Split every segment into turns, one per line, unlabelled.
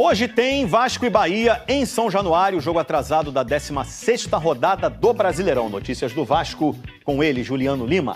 Hoje tem Vasco e Bahia em São Januário, jogo atrasado da 16ª rodada do Brasileirão. Notícias do Vasco com ele, Juliano Lima.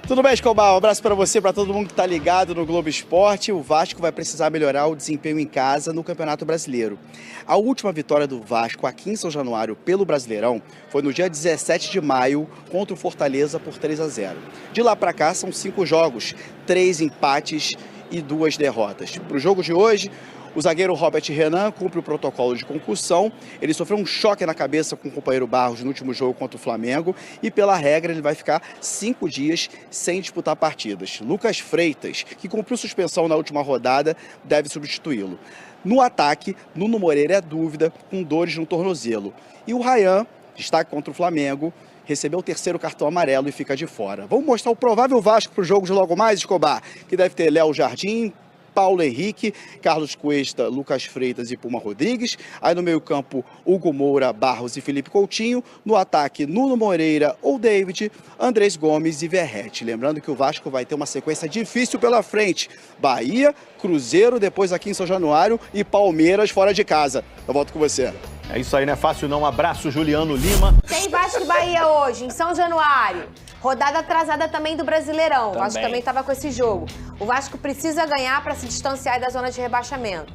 Tudo bem, Escobar? Um abraço para você, para todo mundo que está ligado no Globo Esporte. O Vasco vai precisar melhorar o desempenho em casa no Campeonato Brasileiro. A última vitória do Vasco aqui em São Januário pelo Brasileirão foi no dia 17 de maio contra o Fortaleza por 3-0. De lá para cá são 5 jogos, 3 empates e 2 derrotas. Para o jogo de hoje, o zagueiro Robert Renan cumpre o protocolo de concussão. Ele sofreu um choque na cabeça com o companheiro Barros no último jogo contra o Flamengo e, pela regra, ele vai ficar 5 dias sem disputar partidas. Lucas Freitas, que cumpriu suspensão na última rodada, deve substituí-lo. No ataque, Nuno Moreira é dúvida, com dores no tornozelo. E o Ryan, destaque contra o Flamengo, recebeu o 3º cartão amarelo e fica de fora. Vamos mostrar o provável Vasco para o jogo de logo mais, Escobar, que deve ter Léo Jardim, Paulo Henrique, Carlos Cuesta, Lucas Freitas e Puma Rodrigues. Aí no meio campo, Hugo Moura, Barros e Felipe Coutinho. No ataque, Nuno Moreira ou David, Andrés Gomes e Verratti. Lembrando que o Vasco vai ter uma sequência difícil pela frente. Bahia, Cruzeiro, depois aqui em São Januário e Palmeiras fora de casa. Eu volto com você.
É isso aí, não é fácil não. Um abraço, Juliano Lima.
Tem Vasco e Bahia hoje, em São Januário. Rodada atrasada também do Brasileirão. O Vasco também estava com esse jogo. O Vasco precisa ganhar para se distanciar da zona de rebaixamento.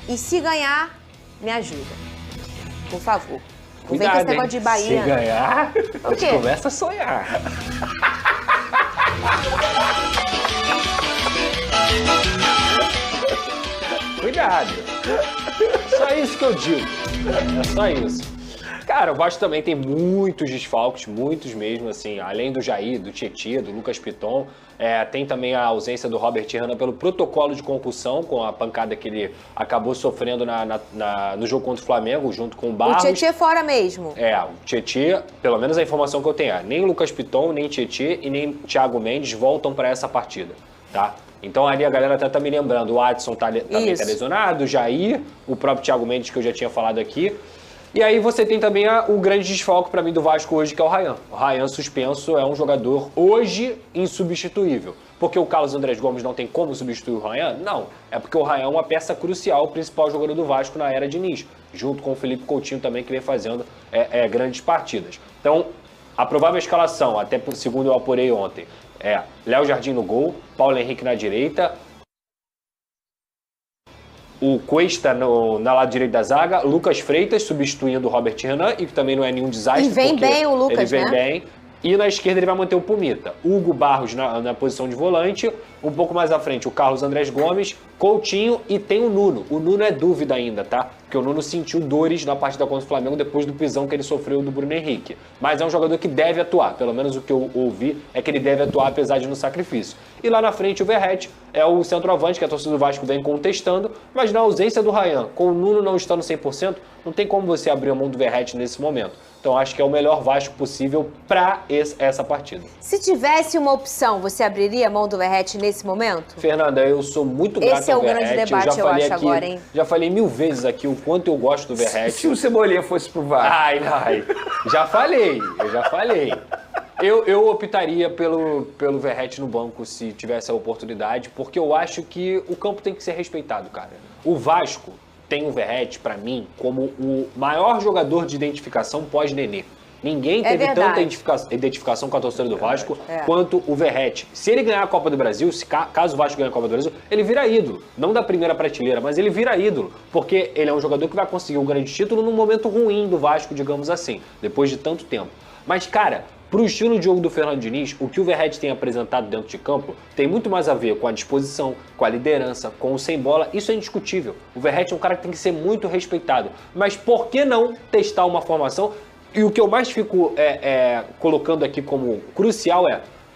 E se ganhar, me ajuda. Por favor. Não vem com esse negócio de Bahia.
Se ganhar,
o
a gente começa a sonhar. Cuidado. Só isso que eu digo. É só isso. Cara, o Vasco também tem muitos desfalques, muitos mesmo, assim, além do Jair, do Tietê, do Lucas Piton, tem também a ausência do Robert Renan pelo protocolo de concussão, com a pancada que ele acabou sofrendo no jogo contra o Flamengo, junto com o Barros.
O Tietê fora mesmo.
O Tietê, pelo menos a informação que eu tenho nem Lucas Piton, nem Tietê e nem Thiago Mendes voltam para essa partida, tá? Então ali a galera até tá me lembrando, o Adson também tá lesionado, o Jair, o próprio Thiago Mendes que eu já tinha falado aqui. E aí você tem também o grande desfalque para mim do Vasco hoje, que é o Ryan. O Ryan suspenso é um jogador hoje insubstituível. Porque o Carlos Andrés Gomes não tem como substituir o Ryan? Não. É porque o Ryan é uma peça crucial, o principal jogador do Vasco na era Diniz. Junto com o Felipe Coutinho também, que vem fazendo grandes partidas. Então, a provável escalação, até segundo eu apurei ontem, Léo Jardim no gol, Paulo Henrique na direita, o Cuesta na lado direito da zaga, Lucas Freitas substituindo o Robert Renan, e que também não é nenhum desastre.
E vem bem o Lucas,
ele vem bem. E na esquerda ele vai manter o Pumita. Hugo Barros na posição de volante. Um pouco mais à frente o Carlos Andrés Gomes, Coutinho e tem o Nuno. O Nuno é dúvida ainda, tá? Porque o Nuno sentiu dores na partida contra o Flamengo depois do pisão que ele sofreu do Bruno Henrique. Mas é um jogador que deve atuar. Pelo menos o que eu ouvi é que ele deve atuar apesar de no sacrifício. E lá na frente o Verratti é o centroavante que a torcida do Vasco vem contestando. Mas na ausência do Ryan, com o Nuno não estando 100%, não tem como você abrir a mão do Verratti nesse momento. Então acho que é o melhor Vasco possível para essa partida.
Se tivesse uma opção, você abriria a mão do Verratti nesse momento?
Fernanda, eu sou muito grato ao Verratti.
Esse é o grande debate, eu acho, agora, hein?
Já falei 1000 vezes aqui o quanto eu gosto do Verratti.
Se o Cebolinha fosse pro Vasco.
Ai. Já falei. Eu optaria pelo Verratti no banco se tivesse a oportunidade, porque eu acho que o campo tem que ser respeitado, cara. O Vasco tem o Verratti, pra mim, como o maior jogador de identificação pós-Nenê. Ninguém teve tanta identificação com a torcida do Vasco quanto o Verratti. Se ele ganhar a Copa do Brasil, caso o Vasco ganhe a Copa do Brasil, ele vira ídolo. Não da primeira prateleira, mas ele vira ídolo. Porque ele é um jogador que vai conseguir um grande título num momento ruim do Vasco, digamos assim, depois de tanto tempo. Mas, cara, pro estilo de jogo do Fernando Diniz, o que o Verratti tem apresentado dentro de campo tem muito mais a ver com a disposição, com a liderança, com o sem bola. Isso é indiscutível. O Verratti é um cara que tem que ser muito respeitado. Mas por que não testar uma formação? E o que eu mais fico colocando aqui como crucial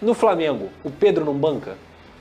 no Flamengo, o Pedro não banca?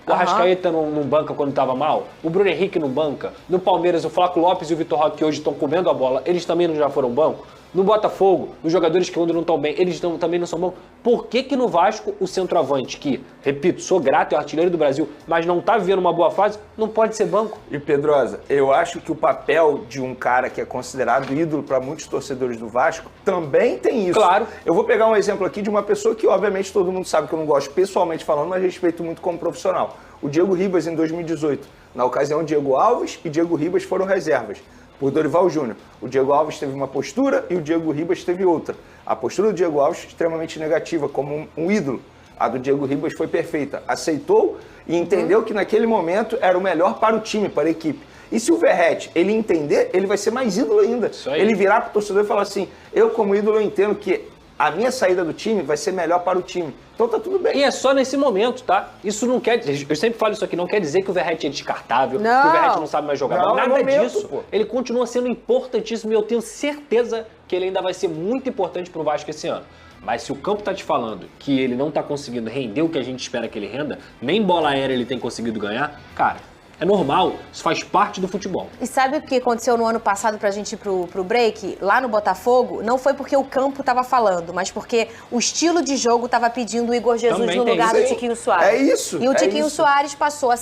O Arrascaeta não banca quando estava mal? O Bruno Henrique não banca? No Palmeiras, o Flaco Lopes e o Vitor Roque, que hoje estão comendo a bola, eles também não já foram banco? No Botafogo, os jogadores que quando não estão bem, eles também não são bons. Por que no Vasco, o centroavante, que, repito, sou grato, é o artilheiro do Brasil, mas não tá vivendo uma boa fase, não pode ser banco?
E Pedrosa, eu acho que o papel de um cara que é considerado ídolo para muitos torcedores do Vasco também tem isso.
Claro.
Eu vou pegar um exemplo aqui de uma pessoa que, obviamente, todo mundo sabe que eu não gosto pessoalmente falando, mas respeito muito como profissional. O Diego Ribas, em 2018. Na ocasião, Diego Alves e Diego Ribas foram reservas por Dorival Júnior. O Diego Alves teve uma postura e o Diego Ribas teve outra. A postura do Diego Alves extremamente negativa, como um ídolo. A do Diego Ribas foi perfeita. Aceitou e entendeu que naquele momento era o melhor para o time, para a equipe. E se o Verratti, ele entender, ele vai ser mais ídolo ainda. Ele virar para o torcedor e falar assim, eu como ídolo eu entendo que a minha saída do time vai ser melhor para o time. Então tá tudo bem.
E é só nesse momento, tá? Isso não quer dizer, eu sempre falo isso aqui, não quer dizer que o Verratti é descartável,
não.
que o Verratti não sabe mais jogar.
Não,
nada disso.
Pô.
Ele continua sendo importantíssimo e eu tenho certeza que ele ainda vai ser muito importante pro Vasco esse ano. Mas se o campo tá te falando que ele não tá conseguindo render o que a gente espera que ele renda, nem bola aérea ele tem conseguido ganhar, cara, é normal, isso faz parte do futebol.
E sabe o que aconteceu no ano passado pra gente ir pro break? Lá no Botafogo, não foi porque o campo tava falando, mas porque o estilo de jogo tava pedindo o Igor Jesus
Também
no
tem
lugar
isso.
do Tiquinho Soares.
É isso.
E o
é
Tiquinho
isso.
Soares passou o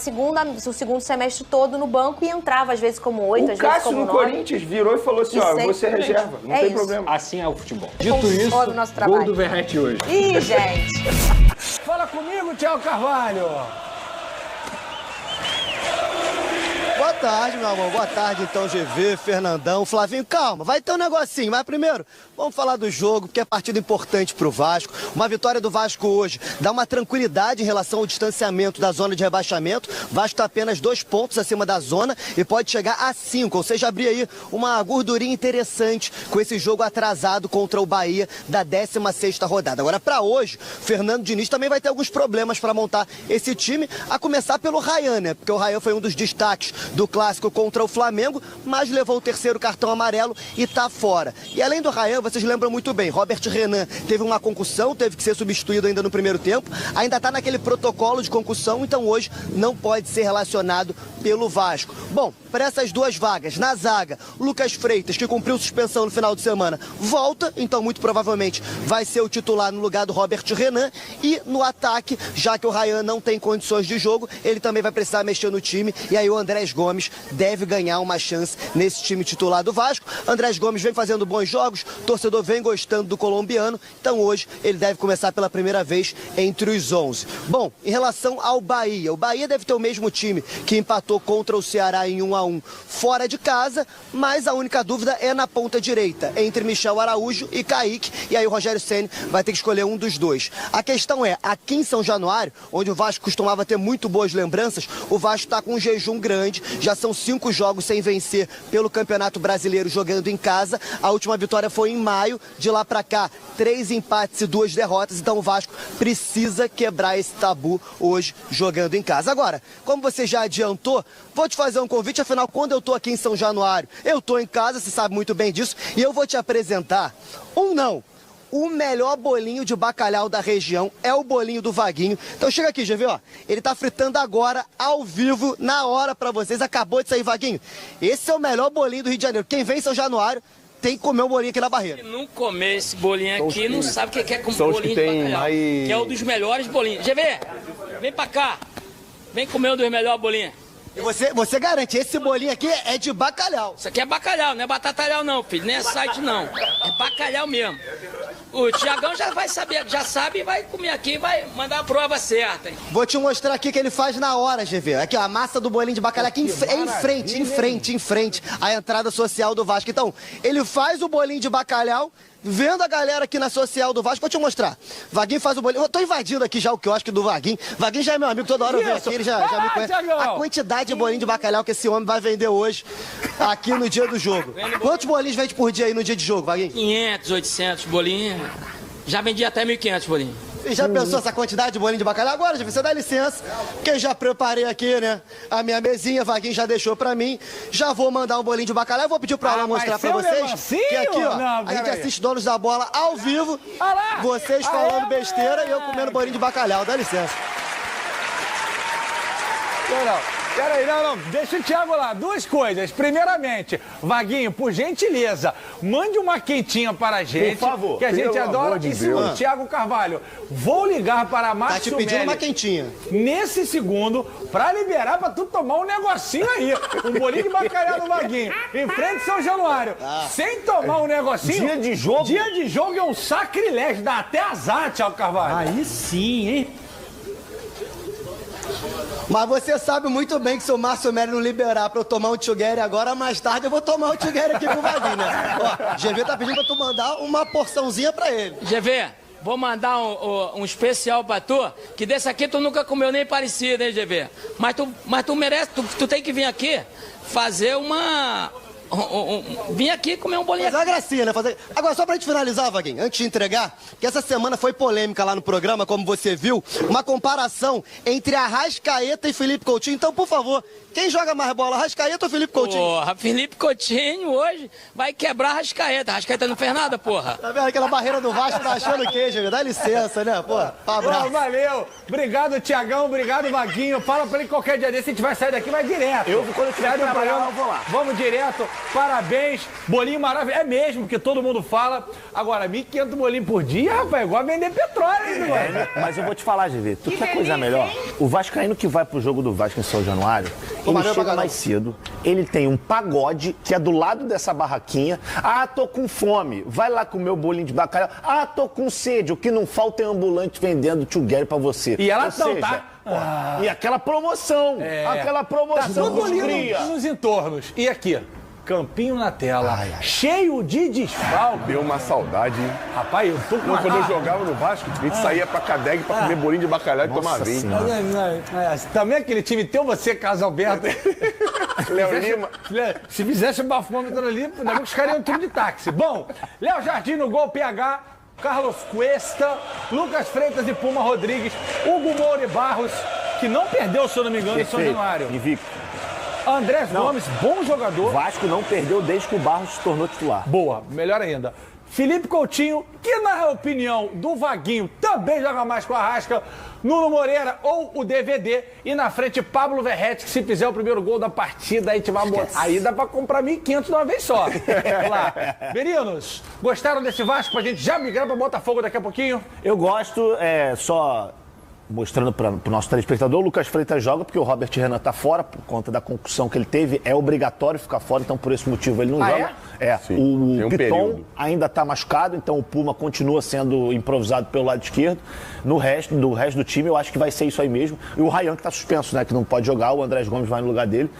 segundo semestre todo no banco e entrava, às vezes como 8,
O
às vezes
Cássio
como
no
9.
Corinthians virou e falou assim, ó, você é reserva, não
é
tem
isso.
problema.
Assim é o futebol. Dito
Concordo
isso,
nosso
gol
trabalho.
do Verratti hoje.
Ih, gente.
Fala comigo, Thiago Carvalho.
Boa tarde, meu amor. Boa tarde, então, GV, Fernandão, Flavinho. Calma, vai ter um negocinho. Mas primeiro, vamos falar do jogo, porque é partida importante pro Vasco. Uma vitória do Vasco hoje dá uma tranquilidade em relação ao distanciamento da zona de rebaixamento. O Vasco está apenas 2 pontos acima da zona e pode chegar a 5. Ou seja, abrir aí uma gordurinha interessante com esse jogo atrasado contra o Bahia da 16ª rodada. Agora, para hoje, Fernando Diniz também vai ter alguns problemas para montar esse time, a começar pelo Ryan, né? Porque o Ryan foi um dos destaques do clássico contra o Flamengo, mas levou o 3º cartão amarelo e tá fora. E além do Ryan, vocês lembram muito bem, Robert Renan teve uma concussão, teve que ser substituído ainda no primeiro tempo, ainda tá naquele protocolo de concussão, então hoje não pode ser relacionado pelo Vasco. Bom, para essas duas vagas, na zaga, Lucas Freitas, que cumpriu suspensão no final de semana, volta, então muito provavelmente vai ser o titular no lugar do Robert Renan, e no ataque, já que o Ryan não tem condições de jogo, ele também vai precisar mexer no time, e aí o Andrés Gomes deve ganhar uma chance nesse time titular do Vasco. Andrés Gomes vem fazendo bons jogos, o torcedor vem gostando do colombiano, então hoje ele deve começar pela primeira vez entre os 11. Bom, em relação ao Bahia, o Bahia deve ter o mesmo time que empatou contra o Ceará em 1-1 fora de casa, mas a única dúvida é na ponta direita, entre Michel Araújo e Kaique, e aí o Rogério Ceni vai ter que escolher um dos dois. A questão é, aqui em São Januário, onde o Vasco costumava ter muito boas lembranças, o Vasco está com um jejum grande, já são 5 jogos sem vencer pelo Campeonato Brasileiro jogando em casa. A última vitória foi em maio, de lá pra cá 3 empates e 2 derrotas, então o Vasco precisa quebrar esse tabu hoje jogando em casa. Agora, como você já adiantou, vou te fazer um convite, afinal quando eu tô aqui em São Januário, eu tô em casa, você sabe muito bem disso, e eu vou te apresentar o melhor bolinho de bacalhau da região é o bolinho do Vaguinho. Então chega aqui, já viu, ó? Ele tá fritando agora, ao vivo, na hora pra vocês. Acabou de sair, Vaguinho. Esse é o melhor bolinho do Rio de Janeiro. Quem vem em São Januário tem que comer um bolinho aqui na Barreira.
Quem não comer esse bolinho aqui não sabe o que é comer
São os
bolinho
que
de
tem
bacalhau.
mais-
Que é um dos melhores bolinhos. GV, vem pra cá. Vem comer um dos melhores bolinhos.
E você garante, esse bolinho aqui é de bacalhau.
Isso aqui é bacalhau, não é batatalhau não, filho. Nem é site não. É bacalhau mesmo. O Tiagão já vai saber, já sabe e vai comer aqui, vai mandar a prova certa, hein?
Vou te mostrar aqui o que ele faz na hora, GV. Aqui, ó, a massa do bolinho de bacalhau aqui em frente à entrada social do Vasco. Então, ele faz o bolinho de bacalhau, vendo a galera aqui na social do Vasco. Vou te mostrar. Vaguinho faz o bolinho. Eu tô invadindo aqui já o quiosque do Vaguinho. Vaguinho já é meu amigo, toda hora eu venho aqui, ele já me conhece. A quantidade de bolinho de bacalhau que esse homem vai vender hoje, aqui no dia do jogo. Quantos bolinhos vende por dia aí no dia de jogo, Vaguinho?
500, 800 bolinhos. Já vendi até 1.500 bolinhos.
E já pensou essa quantidade de bolinho de bacalhau? Agora, você dá licença, que eu já preparei aqui, né? A minha mesinha, Vaguinho já deixou pra mim. Já vou mandar um bolinho de bacalhau. Vou pedir pra ela mostrar pra vocês. Que aqui, ó, a gente assiste Donos da Bola ao vivo. Vocês falando besteira e eu comendo bolinho de bacalhau. Dá licença.
Peraí, não, deixa o Thiago lá. Duas coisas. Primeiramente, Vaguinho, por gentileza, mande uma quentinha para a gente.
Por favor.
Que a gente
Pelo
adora.
amor de
E segundo, Thiago Carvalho, vou ligar para Márcio
Tá te pedindo
Melli
uma quentinha.
nesse segundo pra liberar pra tu tomar um negocinho aí. Um bolinho de bacalhau no Vaguinho. Em frente a São Januário. Sem tomar um negocinho.
Dia de jogo.
Dia de jogo é um sacrilégio. Dá até azar, Thiago Carvalho.
Aí sim, hein?
Mas você sabe muito bem que se o Márcio Melli não liberar pra eu tomar um Tchugueri agora, mais tarde eu vou tomar um Tchugueri aqui pro Vaguinho, né? Ó, GV tá pedindo pra tu mandar uma porçãozinha pra ele.
GV, vou mandar um especial pra tu, que desse aqui tu nunca comeu nem parecido, hein, GV? Mas tu merece, tu tem que vir aqui fazer uma... Vim aqui comer um bolinho.
Mas é uma gracinha, né? Agora, só pra gente finalizar, Vaguinho, antes de entregar, que essa semana foi polêmica lá no programa, como você viu, uma comparação entre Arrascaeta e Felipe Coutinho. Então, por favor, quem joga mais bola, Arrascaeta ou Felipe Coutinho?
Porra, Felipe Coutinho hoje vai quebrar a Arrascaeta. Arrascaeta não fez nada, porra.
Tá vendo aquela barreira do Vasco, tá achando o quê, gente? Dá licença, né? Pô, um abraço.
Valeu. Obrigado, Tiagão. Obrigado, Vaguinho. Fala pra ele qualquer dia desse, a gente vai sair daqui, vai direto.
Quando eu tiver
no programa,
eu vou lá.
Vamos direto. Parabéns. Bolinho maravilhoso. É mesmo, que todo mundo fala. Agora, 1.500 bolinhos por dia, rapaz, é igual a vender petróleo, hein, mano?
Mas eu vou te falar, GV, tu quer coisa melhor? O vascaíno que vai pro jogo do Vasco em São Januário, ele chega mais cedo, ele tem um pagode que é do lado dessa barraquinha. Ah, tô com fome, vai lá comer o bolinho de bacalhau. Ah, tô com sede, o que não falta é ambulante vendendo tchugueri pra você.
E ela
Ou seja,
tá...
E aquela promoção,
Tá
promoção
tudo
dos
ali
cria.
nos entornos. E aqui, campinho na tela, cheio de desfalque.
Deu uma saudade, hein?
Rapaz, eu tô com uma...
Quando eu jogava no Vasco, a gente saía pra Cadeg pra comer bolinho de bacalhau e tomar vinho.
Também aquele time teu, você, Carlos Alberto.
Léo Lima.
Se fizesse um bafômetro ali, ainda bem que os caras iam tudo de táxi. Bom, Léo Jardim no gol, PH, Carlos Cuesta, Lucas Freitas e Puma Rodrigues, Hugo Moura e Barros, que não perdeu, se eu não me engano, em São Januário.
Invicto.
Andrés Gomes, bom jogador.
Vasco não perdeu desde que o Barros se tornou titular.
Boa, melhor ainda. Felipe Coutinho, que na opinião do Vaguinho também joga mais com a Arrasca, Nuno Moreira ou o DVD, e na frente Pablo Verrete, que se fizer o primeiro gol da partida, aí, aí dá pra comprar 1.500 de uma vez só. Lá. Meninos, gostaram desse Vasco pra gente já migrar pra Botafogo daqui a pouquinho?
Eu gosto, só mostrando para o nosso telespectador, o Lucas Freitas joga porque o Robert Renan tá fora por conta da concussão que ele teve, é obrigatório ficar fora, então por esse motivo ele não joga. O Piton ainda tá machucado, então o Puma continua sendo improvisado pelo lado esquerdo. No resto do time eu acho que vai ser isso aí mesmo. E o Ryan que tá suspenso, né, que não pode jogar, o Andrés Gomes vai no lugar dele.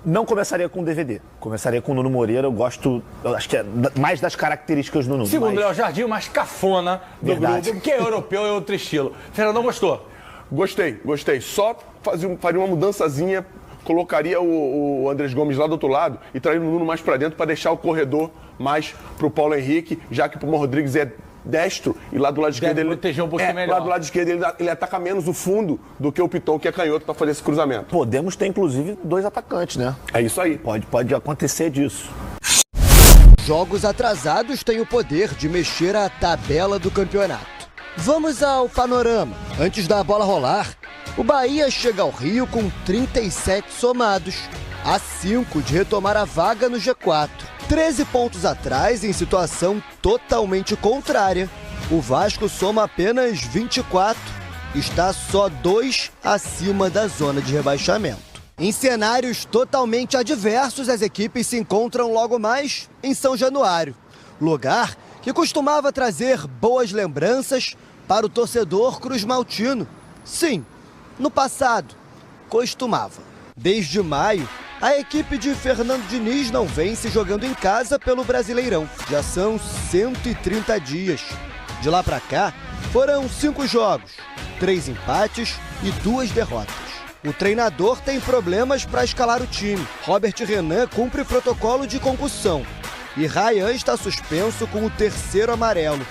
Não começaria com o DVD, começaria com o Nuno Moreira. Eu acho que é mais das características do Nuno.
Segundo o Léo Jardim, o mais cafona do grupo, porque é europeu, é outro estilo. Fernandão gostou?
Gostei. Só faria uma mudançazinha, colocaria o Andrés Gomes lá do outro lado e traria o Nuno mais pra dentro para deixar o corredor mais pro Paulo Henrique, já que o Puma Rodrigues é destro e lá do lado esquerdo ele
proteger um pouquinho melhor.
Lá do lado esquerdo ele ataca menos o fundo do que o Piton, que é canhoto, para fazer esse cruzamento.
Podemos ter inclusive 2 atacantes, né?
É isso aí.
Pode acontecer disso.
Jogos atrasados têm o poder de mexer a tabela do campeonato. Vamos ao panorama. Antes da bola rolar, o Bahia chega ao Rio com 37 somados, a 5 de retomar a vaga no G4. 13 pontos atrás, em situação totalmente contrária, o Vasco soma apenas 24, está só 2 acima da zona de rebaixamento. Em cenários totalmente adversos, as equipes se encontram logo mais em São Januário, lugar que costumava trazer boas lembranças para o torcedor cruzmaltino. Sim, no passado, costumava. Desde maio, a equipe de Fernando Diniz não vence jogando em casa pelo Brasileirão. Já são 130 dias. De lá pra cá, foram 5 jogos, 3 empates e 2 derrotas. O treinador tem problemas para escalar o time. Robert Renan cumpre protocolo de concussão. E Ryan está suspenso com o 3º amarelo.